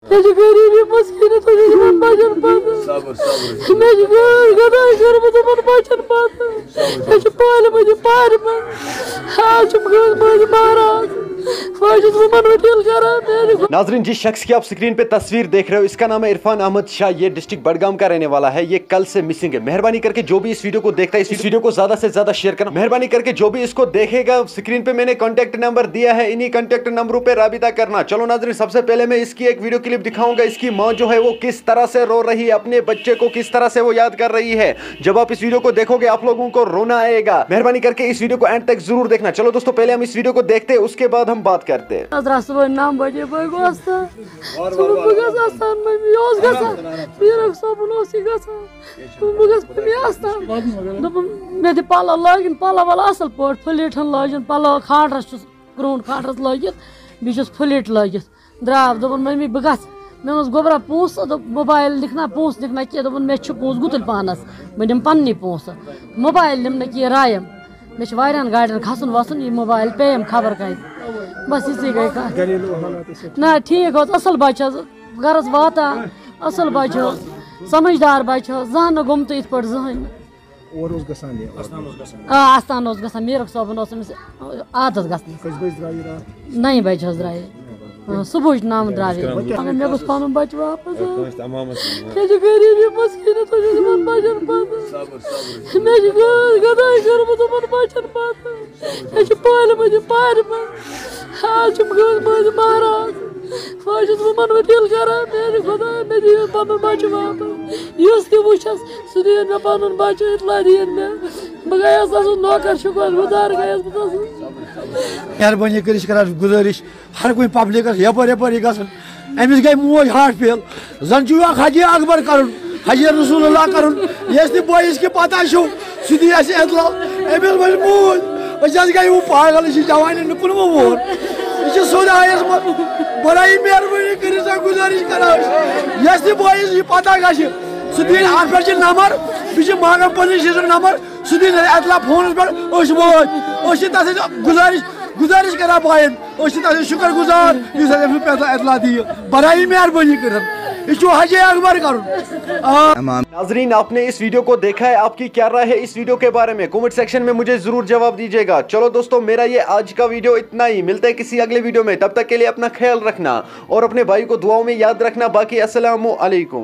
غریبی مسکینی تو من بچن پتہ میں گدائی کرمت من بچن پتہ میں پالمت پار من آج مجھے مہراز ناظرین جس شخص کی آپ سکرین پہ تصویر دیکھ رہے ہو اس کا نام ہے عرفان احمد شاہ. یہ ڈسٹرکٹ بڑگام کا رہنے والا ہے. یہ کل سے مسنگ ہے. مہربانی کر کے جو بھی اس ویڈیو کو دیکھتا ہے اس ویڈیو کو زیادہ سے زیادہ شیئر کرنا. مہربانی کر کے جو بھی اس کو دیکھے گا سکرین پہ میں نے کانٹیکٹ نمبر دیا ہے, انہی کانٹیکٹ نمبروں پہ رابطہ کرنا. چلو ناظرین سب سے پہلے میں اس کی ایک ویڈیو کلپ دکھاؤں گا. اس کی ماں جو ہے وہ کس طرح سے رو رہی ہے, اپنے بچے کو کس طرح سے وہ یاد کر رہی ہے. جب آپ اس ویڈیو کو دیکھو گے آپ لوگوں کو رونا آئے گا. مہربانی کر کے اس ویڈیو کو اینڈ تک ضرور دیکھنا. چلو دوستو پہلے ہم اس ویڈیو کو دیکھتے ہیں اس کے بعد ہم بات کرتے ہیں. صبح 9 بجے بہت آستان بہت آستان ممی گھان پیرک صبن بہت ممی آستان مے دِ پلو لاگن پلو ول اصل پہ پھلیٹن لاجن پلو کھانڈرس کرون کھانڈرس لگت بیس پھلیٹ لگت درا دپن ممی بہ گژھ مے گوبرا پونس موبائل لکھنا پونس لکھنا کی دپن مے پونس گتل پانس بہ دم پننی پونس موبائل نم نا کی رایم مے واریاہن گاڑین کھسن وسن یہ موبائل پیم خبر کت بس اسی گئی کت نا ٹھیک اصل بچہ گرس واتان اصل بچہ سمجھدار بچہ زہن گومت ات پہ زہن آستان گھان میرک صٲبن أمِس عادت گژھنس 9 بجے درائے صبح 9 درائے مے گوٚژھ پنُن بچہ واپس مے غریبی مسکینی تو من بچن پتہ مے گدائی کرمت من بچن پتہ مے پالمت پار من آج مجھے مہراز بہت من دل کران میرے خدا مے دِیِو پنُن بچہ واپس یُس تہِ وٕچھس سُہ دِیِن مے پنُن بچہ اطلاع دِیِن مے بہ گٔیس تسُنٛد نوکر شُکر گُزار گٔیس بہ تسُنٛد. مہربانی کٔرِتھ کران گُزٲرِش ہر کُنہِ پبلکس یپٲرۍ یپٲرۍ گژھن أمِس گٔے موج ہارٹ فیل زن چھُ اکھ حجی اکبر کرُن حجی رسول اللہ کرُن یس نہٕ بٲیِس کہِ پتہ چھُ سُہ دی اَسہِ اطلاع أمِس ؤنۍ موج أسۍ حظ گٔے پاگل یہِ چھِ جوانی نہٕ 15 وُہُر یہ سود آئس بڑائی مہربانی کر گزارش کران یس نی بٲیِس یہ پتہ گژھِ سُہ دِیِن اتھ پٮ۪ٹھ چھِ نمبر بیٚیہِ چھِ ماگام پننِس شیٖرِتھ نمبر سُہ دِیِن اطلاع فونس پٮ۪ٹھ أسۍ وٲتۍ أسۍ چھِ تتھ گزارش کران باین أسۍ چھِ تتھ شُکر گزار یُس اَسہِ أمِس اطلاع دِیہِ بڑائی مہربانی کٔرِتھ یہ چھُ حجی اکبر کرُن. ناظرین آپ نے اس ویڈیو کو دیکھا ہے, آپ کی کیا رائے ہے اس ویڈیو کے بارے میں کمنٹ سیکشن میں مجھے ضرور جواب دیجیے گا. چلو دوستو میرا یہ آج کا ویڈیو اتنا ہی, ملتے ہیں کسی اگلے ویڈیو میں, تب تک کے لیے اپنا خیال رکھنا اور اپنے بھائی کو دعاؤں میں یاد رکھنا. باقی السلام علیکم.